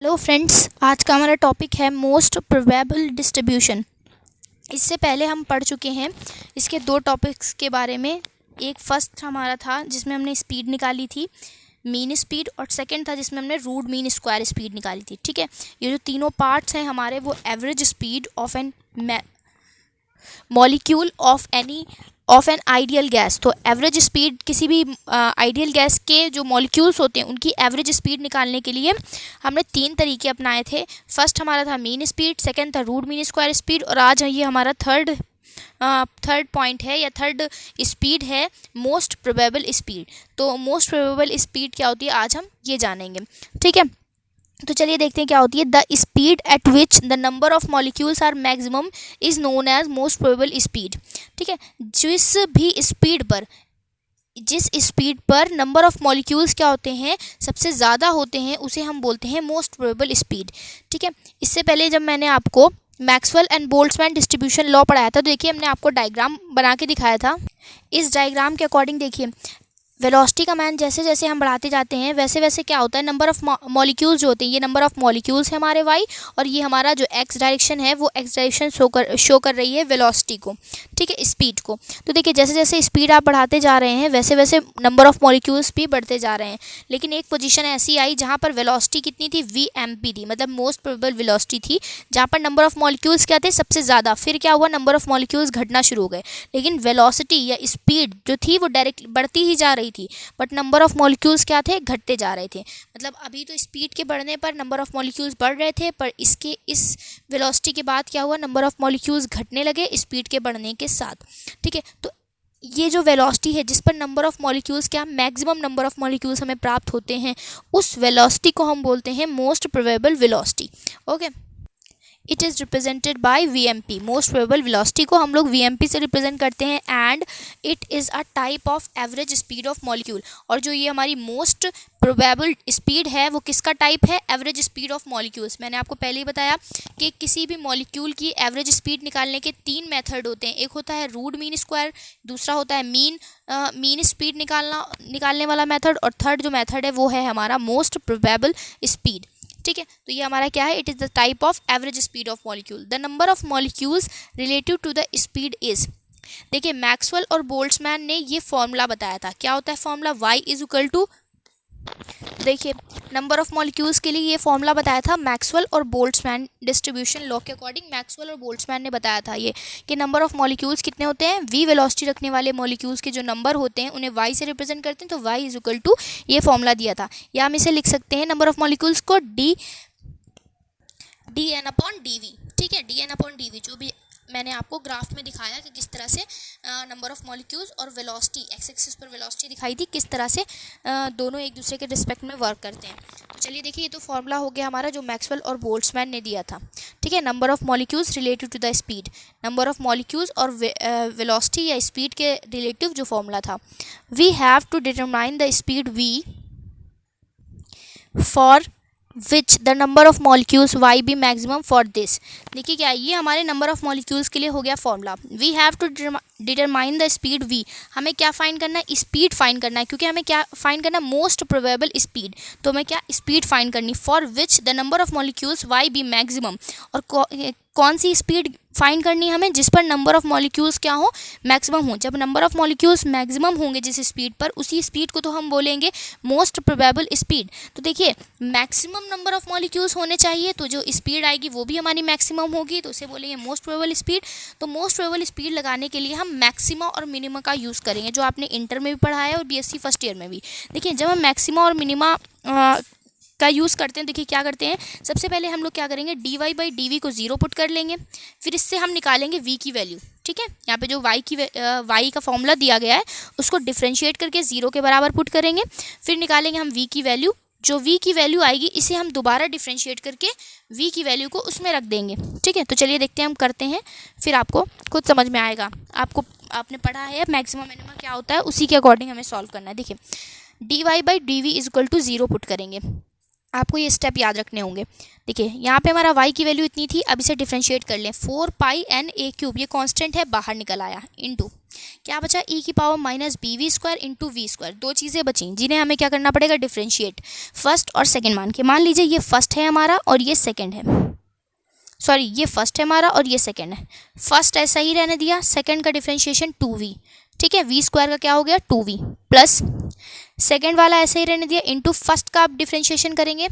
Hello friends, आज का हमारा टॉपिक है मोस्ट प्रोबेबल डिस्ट्रीब्यूशन। इससे पहले हम पढ़ चुके हैं इसके दो टॉपिक्स के बारे में। एक फर्स्ट हमारा था जिसमें हमने स्पीड निकाली थी, मीन स्पीड, और सेकंड था जिसमें हमने रूट मीन स्क्वायर स्पीड निकाली थी। ठीक है, ये जो तीनों पार्ट्स हैं हमारे, वो average speed of an molecule of an ideal gas. तो एवरेज स्पीड किसी भी आइडियल गैस के जो मॉलिक्यूल्स होते हैं उनकी एवरेज स्पीड निकालने के लिए हमने तीन तरीके अपनाए थे। फर्स्ट हमारा था मीन स्पीड, सेकंड था रूट मीन स्क्वायर स्पीड, और आज ये हमारा थर्ड पॉइंट है या थर्ड स्पीड है मोस्ट प्रोबेबल स्पीड। तो मोस्ट प्रोबेबल स्पीड क्या होती है आज हम ये जानेंगे। ठीक है, तो चलिए देखते हैं क्या होती है। The speed at which the number of molecules are maximum is known as most probable speed. ठीक है, जिस स्पीड पर नंबर ऑफ मॉलिक्यूल्स क्या होते हैं सबसे ज़्यादा होते हैं उसे हम बोलते हैं मोस्ट प्रोबेबल स्पीड। ठीक है, इससे पहले जब मैंने आपको Maxwell and Boltzmann distribution law पढ़ाया था तो देखिए हमने आपको डायग्राम बना के दिखाया था। इस डायग्राम के अकॉर्डिंग देखिए वेलोसिटी का मान जैसे जैसे हम बढ़ाते जाते हैं वैसे वैसे क्या होता है, नंबर ऑफ मॉलिक्यूल्स जो होते हैं, ये नंबर ऑफ मॉलिक्यूल्स है हमारे वाई, और ये हमारा जो एक्स डायरेक्शन है वो एक्स डायरेक्शन शो कर रही है वेलोसिटी को। ठीक है, स्पीड को। तो देखिए जैसे जैसे स्पीड आप बढ़ाते जा रहे हैं वैसे वैसे नंबर ऑफ मॉलिक्यूल्स भी बढ़ते जा रहे हैं। लेकिन एक पोजीशन ऐसी आई जहाँ पर वेलोसिटी कितनी थी, VMP थी, मतलब मोस्ट प्रोबेबल वेलोसिटी थी, जहाँ पर नंबर ऑफ मॉलिक्यूल्स क्या थे सबसे ज़्यादा। फिर क्या हुआ, नंबर ऑफ मॉलिक्यूल्स घटना शुरू हो गए, लेकिन वेलोसिटी या स्पीड जो थी वो डायरेक्ट बढ़ती ही जा रही थी, बट नंबर ऑफ मॉलिक्यूल्स क्या थे, घटते जा रहे थे। मतलब अभी तो स्पीड के बढ़ने पर नंबर ऑफ मॉलिक्यूल्स बढ़ रहे थे, पर इस वेलोसिटी के बाद क्या हुआ, नंबर ऑफ मॉलिक्यूल्स घटने लगे स्पीड के बढ़ने के साथ। ठीक है, तो ये जो वेलोसिटी है जिस पर नंबर ऑफ मॉलिक्यूल्स क्या मैक्सिमम नंबर ऑफ मॉलिक्यूल्स हमें प्राप्त होते हैं, उस वेलोसिटी को हम बोलते हैं most probable velocity. Okay, it is represented by VMP। Most probable velocity को हम लोग VMP से रिप्रेजेंट करते हैं, and it is a type of average speed of molecule. और जो ये हमारी मोस्ट प्रोबेबल स्पीड है वो किसका टाइप है, एवरेज स्पीड ऑफ मॉलिक्यूल्स। मैंने आपको पहले ही बताया कि किसी भी मॉलिक्यूल की एवरेज स्पीड निकालने के तीन मेथड होते हैं। एक होता है रूट मीन स्क्वायर, दूसरा होता है मीन स्पीड निकालने वाला मेथड, और थर्ड जो मेथड है वो है हमारा मोस्ट प्रोबेबल स्पीड। ठीक है, तो ये हमारा क्या है, it is the type of average speed of molecule. The number of molecules relative to the speed is. देखिए मैक्सवेल और बोल्ट्जमैन ने ये फॉर्मूला बताया था। क्या होता है formula, y is equal to, देखिए नंबर ऑफ मॉलिक्यूल्स के लिए ये फॉर्मूला बताया था मैक्सवेल और बोल्ट्जमैन डिस्ट्रीब्यूशन लॉ के अकॉर्डिंग। मैक्सवेल और बोल्ट्जमैन ने बताया था ये कि नंबर ऑफ मॉलिक्यूल्स कितने होते हैं, v वेलोसिटी रखने वाले मॉलिक्यूल्स के जो नंबर होते हैं उन्हें y से रिप्रेजेंट करते हैं, तो y इज इक्वल टू ये फॉर्मूला दिया था। या हम इसे लिख सकते हैं नंबर ऑफ मॉलिक्यूल्स को dn/dv। ठीक है, dn/dv जो भी मैंने आपको ग्राफ में दिखाया कि किस तरह से नंबर ऑफ मॉलिक्यूल्स और वेलोसिटी, एक्स एक्सिस पर वेलोसिटी दिखाई थी, किस तरह से दोनों एक दूसरे के रिस्पेक्ट में वर्क करते हैं। तो चलिए देखिए ये तो फॉर्मूला हो गया हमारा जो मैक्सवेल और बोल्ट्जमैन ने दिया था। ठीक है, number of molecules relative to the speed, number of molecules और वेलोसिटी या स्पीड के रिलेटिव जो फॉर्मूला था। We have to determine the speed v for which the number of molecules y be maximum for this. देखिए क्या ये हमारे number of molecules के लिए हो गया formula. We have to determine the speed v, हमें क्या फाइंड करना है, स्पीड फाइंड करना है, क्योंकि हमें क्या फाइंड करना है, मोस्ट प्रोबेबल स्पीड। तो हमें क्या स्पीड फाइंड करनी, for which the number of molecules y be maximum. और कौन सी स्पीड फाइंड करनी है हमें, जिस पर नंबर ऑफ मॉलिक्यूल्स क्या हो, मैक्सिमम हो। जब नंबर ऑफ मॉलिक्यूल्स मैक्सिमम होंगे जिस स्पीड पर, उसी स्पीड को तो हम बोलेंगे मोस्ट प्रोबेबल स्पीड। तो देखिए मैक्सिमम नंबर ऑफ मॉलिक्यूल्स होने चाहिए, तो जो स्पीड आएगी वो भी हमारी मैक्सिमम होगी, तो उसे बोलेंगे मोस्ट प्रोबेबल स्पीड। तो मोस्ट प्रोबेबल स्पीड लगाने के लिए हम मैक्सिमा और मिनिमा का यूज़ करेंगे, जो आपने इंटर में भी पढ़ा है और BSc फर्स्ट ईयर में भी। देखिए जब हम मैक्सिमा और मिनिमा का यूज़ करते हैं, देखिए क्या करते हैं, सबसे पहले हम लोग क्या करेंगे, dy/dv को 0 पुट कर लेंगे, फिर इससे हम निकालेंगे v की वैल्यू। ठीक है, यहाँ पे जो y का फॉर्मूला दिया गया है उसको डिफ्रेंशिएट करके 0 के बराबर पुट करेंगे, फिर निकालेंगे हम v की वैल्यू। जो v की वैल्यू आएगी इसे हम दोबारा डिफ्रेंशिएट करके v की वैल्यू को उसमें रख देंगे। ठीक है, तो चलिए देखते हैं हम करते हैं, फिर आपको खुद समझ में आएगा। आपने पढ़ा है मैक्सिमम मिनिमम क्या होता है, उसी के अकॉर्डिंग हमें सॉल्व करना है। देखिए dy/dv is equal to 0 put करेंगे, आपको ये स्टेप याद रखने होंगे। देखिए यहाँ पे हमारा y की वैल्यू इतनी थी, अब इसे डिफ्रेंशिएट कर लें, 4 पाई एन ए क्यूब, ये कांस्टेंट है, बाहर निकल आया, इनटू क्या बचा, e की power minus B we square into v square. दो चीज़ें बची जिन्हें हमें क्या करना पड़ेगा, डिफ्रेंशिएट, फर्स्ट और सेकेंड मान के। मान लीजिए ये फर्स्ट है हमारा और ये सेकेंड है, सॉरी ये फर्स्ट है हमारा और ये सेकेंड है। फर्स्ट ऐसा ही रहने दिया, सेकेंड का डिफ्रेंशिएशन 2v, ठीक है, वी स्क्वायर का क्या हो गया 2v, प्लस सेकेंड वाला ऐसे ही रहने दिया, इंटू फर्स्ट का आप डिफ्रेंशिएशन करेंगे,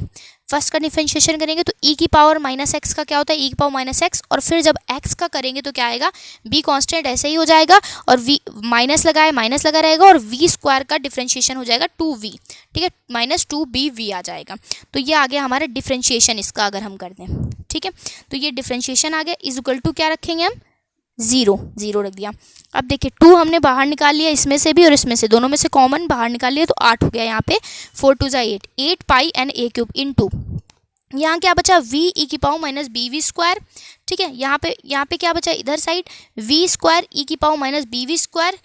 फर्स्ट का डिफ्रेंशिएशन करेंगे तो e की पावर माइनस एक्स का क्या होता है, e की पावर माइनस एक्स, और फिर जब x का करेंगे तो क्या आएगा, b कांस्टेंट ऐसे ही हो जाएगा, और v माइनस लगाए माइनस लगा रहेगा, और v स्क्वायर का डिफ्रेंशिएशन हो जाएगा 2v, ठीक है, माइनस 2bv आ जाएगा। तो ये आ गया हमारा डिफ्रेंशिएशन इसका, अगर हम कर दें, ठीक है, तो ये डिफ्रेंशिएशन आ गया, इज इक्वल टू क्या रखेंगे हम, 0 रख दिया। अब देखिए 2 हमने बाहर निकाल लिया, इसमें से भी और इसमें से, दोनों में से कॉमन बाहर निकाल लिया, तो 8 हो गया यहाँ पे, 4 2 जा 8, 8 pi n a cube into यहाँ क्या बचा, v ई की power minus B we square, ठीक है, यहाँ पे क्या बचा, इधर साइड v स्क्वायर ई की power minus B we square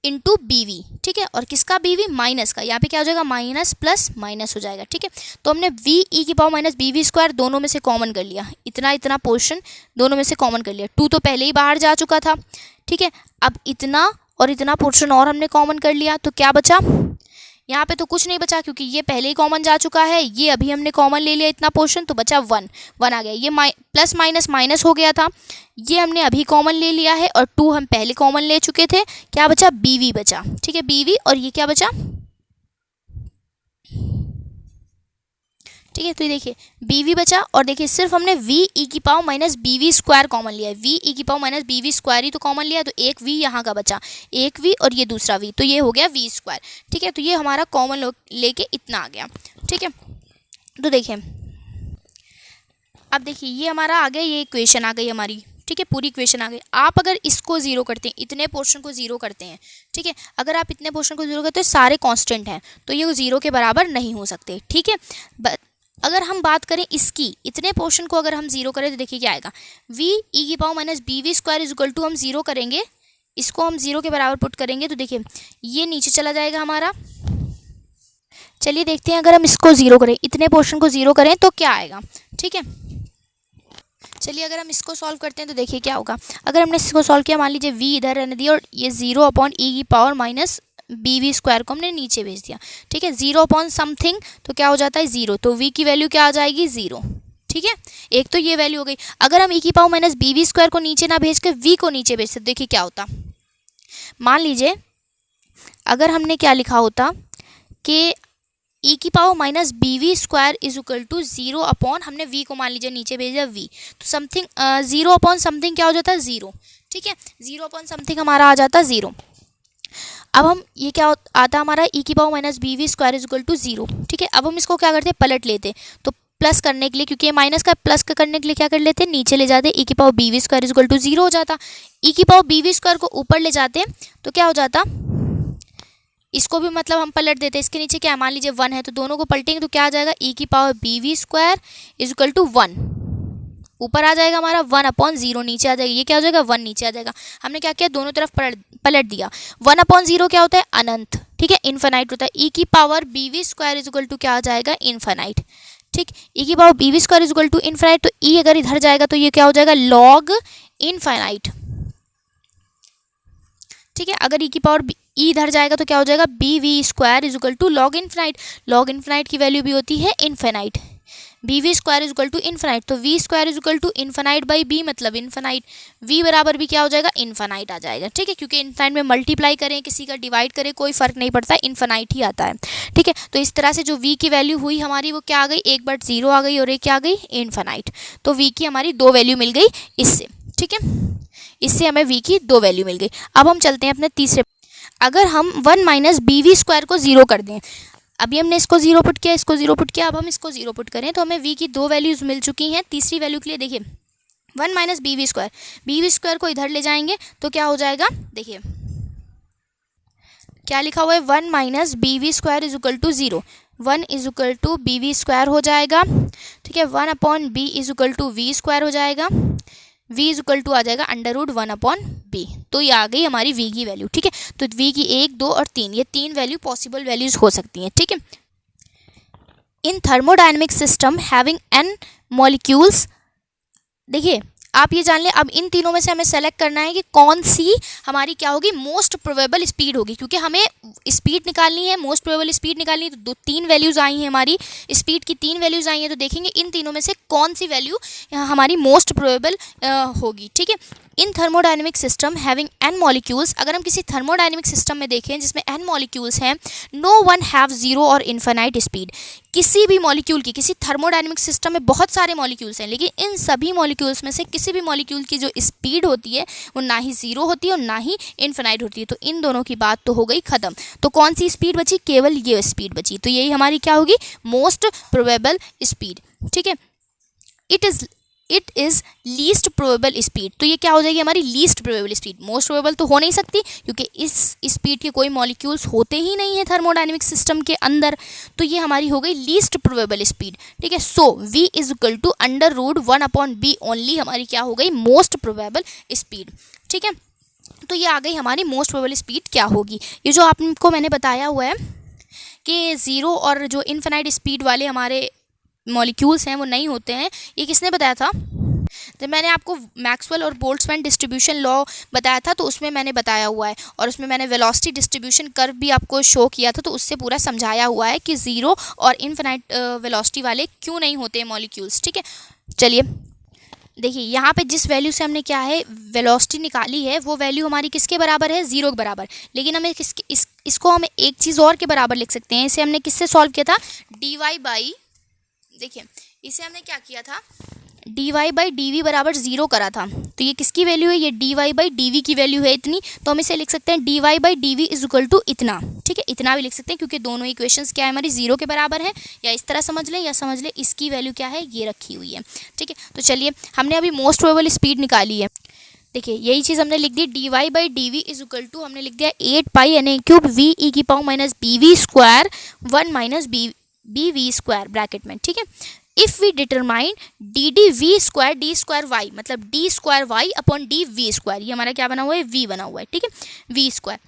into b v, ठीक है, और किसका बी वी, माइनस का, यहाँ पे क्या हो जाएगा, माइनस प्लस माइनस हो जाएगा, ठीक है। तो हमने v ई की power minus B we square दोनों में से कॉमन कर लिया, इतना पोर्शन दोनों में से कॉमन कर लिया, 2 तो पहले ही बाहर जा चुका था, ठीक है, अब इतना और इतना पोर्शन और हमने कॉमन कर लिया, तो क्या बचा, यहाँ पे तो कुछ नहीं बचा क्योंकि ये पहले ही कॉमन जा चुका है, ये अभी हमने कॉमन ले लिया इतना पोर्शन, तो बचा 1 आ गया, ये प्लस माइनस माइनस हो गया था, ये हमने अभी कॉमन ले लिया है, और 2 हम पहले कॉमन ले चुके थे, क्या बचा, बीवी बचा, ठीक है, बीवी, और ये क्या बचा, ठीक है, तो ये देखिए बीवी बचा, और देखिए सिर्फ हमने v ई की power minus B we square common लिया है, v ई की power minus B we square ही तो कॉमन लिया है, तो एक v यहाँ का बचा, एक v और ये दूसरा v, तो ये हो गया v स्क्वायर, ठीक है, तो ये हमारा कॉमन लेके इतना आ गया, ठीक है। तो देखिए अब देखिए ये हमारा आ गया, ये इक्वेशन आ गई हमारी, ठीक है, पूरी इक्वेशन आ गई। आप अगर इसको जीरो करते हैं, इतने पोर्शन को जीरो करते हैं, ठीक है, अगर आप इतने पोर्शन को जीरो करते हैं, सारे कांस्टेंट हैं, तो ये जीरो के बराबर नहीं हो सकते, ठीक है। अगर हम बात करें इसकी, इतने पोर्शन को अगर हम जीरो करें तो देखिए क्या आएगा, v ई की power minus B we square is equal to, हम जीरो करेंगे, इसको हम जीरो के बराबर पुट करेंगे तो देखिए ये नीचे चला जाएगा हमारा। चलिए देखते हैं अगर हम इसको जीरो करें, इतने पोर्शन को जीरो करें तो क्या आएगा, ठीक है। चलिए अगर हम इसको सॉल्व करते हैं तो देखिए क्या होगा, अगर हमने इसको सॉल्व किया, मान लीजिए v इधर रहने दिया और ये 0 अपॉन ई की power minus B we square को हमने नीचे भेज दिया, ठीक है, 0 अपॉन समथिंग तो क्या हो जाता है 0, तो v की वैल्यू क्या आ जाएगी 0, ठीक है, एक तो ये वैल्यू हो गई। अगर हम ई की power minus B we square को नीचे ना भेज के v को नीचे भेजते, देखिए क्या होता, मान लीजिए अगर हमने क्या लिखा होता कि ई की power minus B we square is equal to 0 upon, हमने v को मान लीजिए नीचे भेजा v, तो समथिंग 0 अपॉन समथिंग क्या हो जाता है 0, ठीक है, 0 अपॉन समथिंग हमारा आ जाता 0। अब हम ये क्या आता हमारा ई की power minus B we square is equal to 0, ठीक है। अब हम इसको क्या करते हैं, पलट लेते, तो प्लस करने के लिए, क्योंकि ये माइनस का प्लस का करने के लिए क्या कर लेते हैं, नीचे ले जाते, ई की power b we square is equal to 0 हो जाता, ई की पावर बी वी स्क्वायर को ऊपर ले जाते तो क्या हो जाता, इसको भी मतलब हम पलट देते, इसके नीचे क्या है, मान लीजिए 1 है तो दोनों को पलटेंगे तो क्या आ जाएगा, ई की power b we square is equal to 1, ऊपर आ जाएगा हमारा 1 अपॉन 0, नीचे आ जाएगा, ये क्या हो जाएगा 1 नीचे आ जाएगा। हमने क्या किया, दोनों तरफ पलट दिया। 1 अपॉन 0 क्या होता है, अनंत, ठीक है, इन्फिनाइट होता है। ई की power b we square is equal to क्या आ जाएगा, इन्फिनाइट, ठीक, ई की power b we square is equal to infinite, तो ई अगर इधर जाएगा तो ये क्या हो जाएगा, लॉग इन्फिनाइट, ठीक है, अगर ई की पावर ई इधर जाएगा तो क्या हो जाएगा, B we square is equal to log infinite, log infinite की वैल्यू भी होती है infinite, B we square is equal to infinite, तो V square is equal to infinite by B मतलब इन्फिनाइट, वी बराबर भी क्या हो जाएगा, इन्फिनाइट आ जाएगा, ठीक है, क्योंकि इन्फिनाइट में मल्टीप्लाई करें, किसी का डिवाइड करें, कोई फर्क नहीं पड़ता, इन्फिनाइट ही आता है, ठीक है। तो इस तरह से जो वी की वैल्यू हुई हमारी वो क्या आ गई, एक बार 0 आ गई और एक क्या आ गई, इन्फिनाइट, तो वी की हमारी 2 वैल्यू मिल गई इससे, ठीक है, इससे हमें वी की 2 वैल्यू मिल गई। अब हम चलते हैं अपने तीसरे, अगर हम 1 माइनस बी वी स्क्वायर को 0 कर दें, अभी हमने इसको 0 पुट किया, इसको 0 पुट किया, अब हम इसको 0 पुट करें तो हमें v की 2 वैल्यूज़ मिल चुकी हैं। तीसरी वैल्यू के लिए देखिए 1 माइनस बी वी स्क्वायर को इधर ले जाएंगे तो क्या हो जाएगा, देखिए क्या लिखा हुआ है, 1 minus B we square is equal to 0, 1 is equal to b we square हो जाएगा, ठीक है, 1 upon b is equal to v square हो जाएगा, v इज इक्वल टू आ जाएगा √1 अपॉन बी, तो ये आ गई हमारी v की वैल्यू, ठीक है। तो v की 1, 2 और 3, ये 3 वैल्यू पॉसिबल वैल्यूज हो सकती हैं, ठीक है। इन thermodynamic system having n molecules, देखिए आप ये जान लें, अब इन तीनों में से हमें सेलेक्ट करना है कि कौन सी हमारी क्या होगी, मोस्ट प्रोबेबल स्पीड होगी, क्योंकि हमें स्पीड निकालनी है, मोस्ट प्रोबेबल स्पीड निकालनी है। तो तीन वैल्यूज़ आई हैं हमारी, स्पीड की तीन वैल्यूज़ आई हैं, तो देखेंगे इन तीनों में से कौन सी वैल्यू हमारी मोस्ट प्रोबेबल होगी। ठीक है, इन thermodynamic system having n molecules, अगर हम किसी थर्मोडायनेमिक सिस्टम में देखें जिसमें n मॉलिक्यूल्स हैं, नो वन हैव जीरो और इन्फिनाइट स्पीड, किसी भी मॉलिक्यूल की, किसी थर्मोडायनेमिक सिस्टम में बहुत सारे मॉलिक्यूल्स हैं, लेकिन इन सभी मॉलिक्यूल्स में से किसी भी मॉलिक्यूल की जो स्पीड होती है वो ना ही जीरो होती है और ना ही इन्फिनाइट होती है। तो इन दोनों की बात तो हो गई ख़त्म। तो कौन सी स्पीड बची, केवल ये स्पीड बची, तो यही हमारी क्या होगी, मोस्ट प्रोबेबल स्पीड। ठीक है, it is least probable speed, तो ये क्या हो जाएगी हमारी least probable speed. Most probable तो हो नहीं सकती क्योंकि इस स्पीड के कोई मॉलिक्यूल्स होते ही नहीं है थर्मोडायनेमिक सिस्टम के अंदर, तो ये हमारी हो गई लीस्ट प्रोबेबल स्पीड। ठीक है, so v is equal to √1/b only हमारी क्या हो गई, मोस्ट प्रोबेबल स्पीड। ठीक है, तो ये आ गई हमारी मोस्ट प्रोबेबल स्पीड क्या होगी। ये जो आपको मैंने बताया हुआ है कि ज़ीरो और जो इन्फिनाइट स्पीड वाले हमारे मॉलिक्यूल्स हैं वो नहीं होते हैं, ये किसने बताया था, जब मैंने आपको मैक्सवेल और बोल्ट्जमैन डिस्ट्रीब्यूशन लॉ बताया था तो उसमें मैंने बताया हुआ है, और उसमें मैंने वेलोसिटी डिस्ट्रीब्यूशन कर्व भी आपको शो किया था, तो उससे पूरा समझाया हुआ है कि ज़ीरो और इन्फिनाइट वेलोसिटी वाले क्यों नहीं होते मॉलिक्यूल्स। ठीक है, चलिए देखिए यहाँ पे जिस वैल्यू से हमने क्या है वेलोसिटी निकाली है वो वैल्यू हमारी किसके बराबर है, ज़ीरो के बराबर, लेकिन हमें इसको हम एक चीज़ और के बराबर लिख सकते हैं। इसे हमने किससे सॉल्व किया था, dy/, देखिए इसे हमने क्या किया था, dy/dv बराबर ज़ीरो करा था, तो ये किसकी वैल्यू है, ये dy/dv की वैल्यू है इतनी, तो हम इसे लिख सकते हैं dy/dv इज इक्वल टू इतना। ठीक है, इतना भी लिख सकते हैं क्योंकि दोनों इक्वेशंस क्या है हमारी ज़ीरो के बराबर है, या इस तरह समझ लें या समझ लें इसकी वैल्यू क्या है, ये रखी हुई है। ठीक है, तो चलिए हमने अभी मोस्ट प्रोबेबल स्पीड निकाली है, देखिए यही चीज़ हमने लिख दी dy/dv इज इक्वल टू हमने लिख दिया 8π v e की power minus bv square 1 minus bv square bracket में। ठीक है, if we determine dd square d square y, मतलब d square y upon d v square, ये हमारा क्या बना हुआ है, v बना हुआ है। ठीक है, v square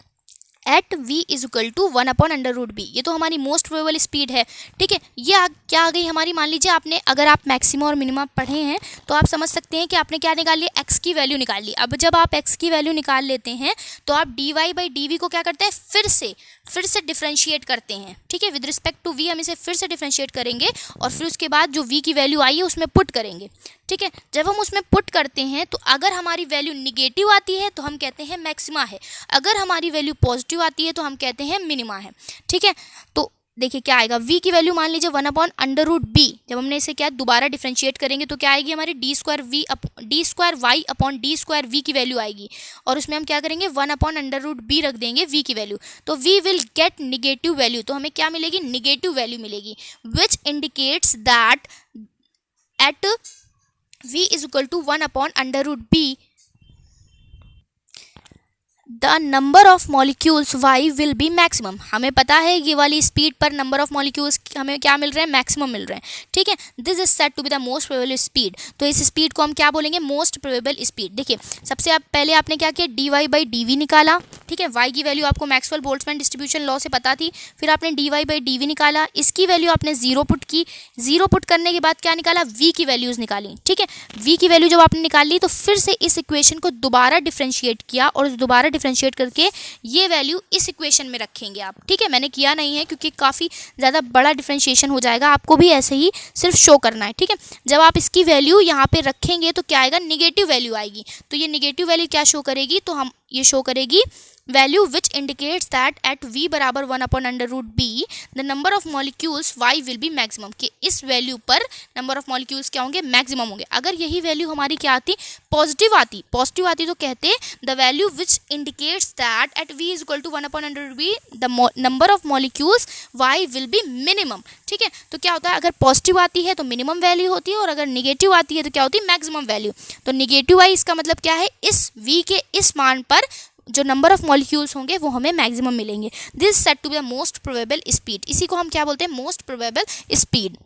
at v is equal to 1/√b, ये तो हमारी मोस्ट प्रोबेबल स्पीड है। ठीक है, ये क्या आ गई हमारी, मान लीजिए आपने, अगर आप मैक्सिमम और मिनिमम पढ़े हैं तो आप समझ सकते हैं कि आपने क्या निकाल लिया, x की वैल्यू निकाल ली। अब जब आप x की वैल्यू निकाल लेते हैं तो आप dy/dv को क्या करते हैं, फिर से डिफ्रेंशिएट करते हैं। ठीक है, विद रिस्पेक्ट टू v हम इसे फिर से डिफ्रेंशिएट करेंगे और फिर उसके बाद जो v की वैल्यू आई है उसमें पुट करेंगे। ठीक है, जब हम उसमें पुट करते हैं तो अगर हमारी वैल्यू निगेटिव आती है तो हम कहते हैं मैक्सिमा है, अगर हमारी वैल्यू पॉजिटिव आती है तो हम कहते हैं मिनिमा है। ठीक है, तो देखिए क्या आएगा, v की वैल्यू मान लीजिए 1/√b, जब हमने इसे क्या दोबारा डिफ्रेंशिएट करेंगे तो क्या आएगी हमारी d square y upon d square v की वैल्यू आएगी, और उसमें हम क्या करेंगे 1/√b रख देंगे v की वैल्यू, तो v will get negative value, तो हमें क्या मिलेगी, निगेटिव वैल्यू मिलेगी, which indicates that at v is equal to 1/√b the number of molecules y will be maximum. हमें पता है ये वाली स्पीड पर नंबर ऑफ मॉलिक्यूल्स हमें क्या मिल रहे हैं, मैक्सिमम मिल रहे हैं। ठीक है, this is said to be the most probable speed, तो इस स्पीड को हम क्या बोलेंगे, मोस्ट प्रोबेबल स्पीड। देखिए सबसे पहले आपने क्या किया, dy/dv निकाला। ठीक है, y की वैल्यू आपको मैक्सवेल बोल्ट्जमैन डिस्ट्रीब्यूशन लॉ से पता थी, फिर आपने dy/dv निकाला, इसकी वैल्यू आपने ज़ीरो पुट की, ज़ीरो पुट करने के बाद क्या निकाला, v की वैल्यूज़ निकाली। ठीक है, v की वैल्यू जब आपने निकाल ली तो फिर से इस इक्वेशन को दोबारा डिफ्रेंशिएट किया और दोबारा डिफ्रेंशिएट करके ये वैल्यू इस इक्वेशन में रखेंगे आप। ठीक है, मैंने किया नहीं है क्योंकि काफ़ी ज़्यादा बड़ा डिफ्रेंशिएशन हो जाएगा, आपको भी ऐसे ही सिर्फ शो करना है। ठीक है, जब आप इसकी वैल्यू यहाँ पे रखेंगे तो क्या आएगा, निगेटिव वैल्यू आएगी, तो ये निगेटिव वैल्यू क्या शो करेगी, तो हम ये शो करेगी value which indicates that at v बराबर 1/√b the number of molecules y will be maximum, कि इस वैल्यू पर नंबर ऑफ मॉलिक्यूल्स क्या होंगे, मैक्सिमम होंगे। अगर यही वैल्यू हमारी क्या आती, पॉजिटिव आती तो कहते the value which indicates that at v is equal to 1/√b the number of molecules y will be minimum. ठीक है, तो क्या होता है, अगर पॉजिटिव आती है तो मिनिमम वैल्यू होती है और अगर निगेटिव आती है तो क्या होती है, मैक्सिमम वैल्यू। तो निगेटिव आई इसका मतलब क्या है, इस v के इस मान पर जो नंबर ऑफ मॉलिक्यूल्स होंगे वो हमें मैक्सिमम मिलेंगे। This said to be the most probable speed, इसी को हम क्या बोलते हैं, मोस्ट प्रोबेबल स्पीड।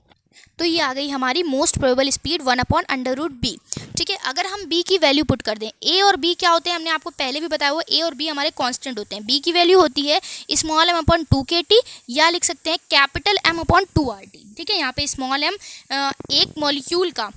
तो ये आ गई हमारी मोस्ट प्रोबेबल स्पीड 1/√b। ठीक है, अगर हम b की वैल्यू पुट कर दें, a और b क्या होते हैं हमने आपको पहले भी बताया हुआ, a और b हमारे कांस्टेंट होते हैं। b की वैल्यू होती है स्मॉल m/2kT या लिख सकते हैं कैपिटल M/2RT। ठीक है, यहाँ पे स्मॉल m एक मॉलिक्यूल का,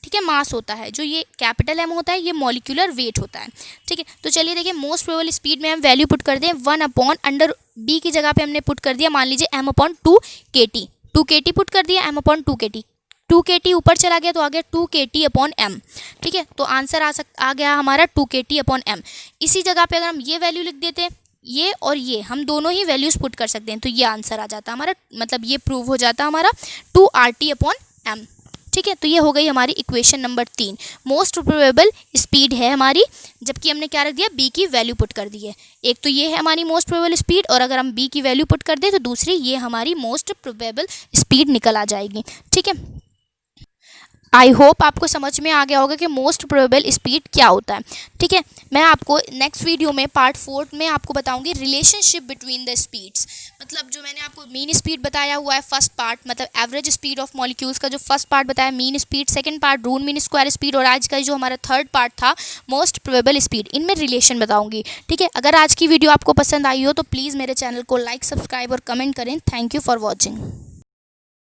ठीक है, मास होता है, जो ये कैपिटल M होता है ये मॉलिक्यूलर वेट होता है। ठीक है, तो चलिए देखिए मोस्ट प्रोबेबल स्पीड में हम वैल्यू पुट कर दें 1/b की जगह पे हमने पुट कर दिया मान लीजिए M/2kT, 2kT पुट कर दिया M/2kT, 2kT ऊपर चला गया तो आ गया 2kT/m। ठीक है, तो आंसर आ गया हमारा 2kT/m। इसी जगह पे अगर हम ये वैल्यू लिख देते हैं, ये और ये हम दोनों ही वैल्यूज पुट कर सकते हैं, तो ये आंसर आ जाता हमारा, मतलब ये प्रूव हो जाता हमारा 2RT/m। ठीक है, तो ये हो गई हमारी equation number 3। Most probable speed है हमारी, जबकि हमने क्या रख दिया, b की वैल्यू पुट कर दी है। एक तो ये है हमारी मोस्ट प्रोबेबल स्पीड, और अगर हम b की वैल्यू पुट कर दें तो दूसरी ये हमारी मोस्ट प्रोबेबल स्पीड निकल आ जाएगी। ठीक है, आई होप आपको समझ में आ गया होगा कि मोस्ट प्रोबेबल स्पीड क्या होता है। ठीक है, मैं आपको नेक्स्ट वीडियो में पार्ट 4 में आपको बताऊंगी रिलेशनशिप बिटवीन द स्पीड्स। मतलब जो मैंने आपको मीन स्पीड बताया हुआ है फर्स्ट पार्ट, मतलब एवरेज स्पीड ऑफ मॉलिक्यूल्स का जो फर्स्ट पार्ट बताया mean speed, second part root mean square speed, और आज का जो हमारा थर्ड पार्ट था मोस्ट प्रोबेबल स्पीड, इनमें रिलेशन बताऊंगी। ठीक है, अगर आज की वीडियो आपको पसंद आई हो तो प्लीज़ मेरे चैनल को लाइक, सब्सक्राइब और कमेंट करें। Thank you for watching.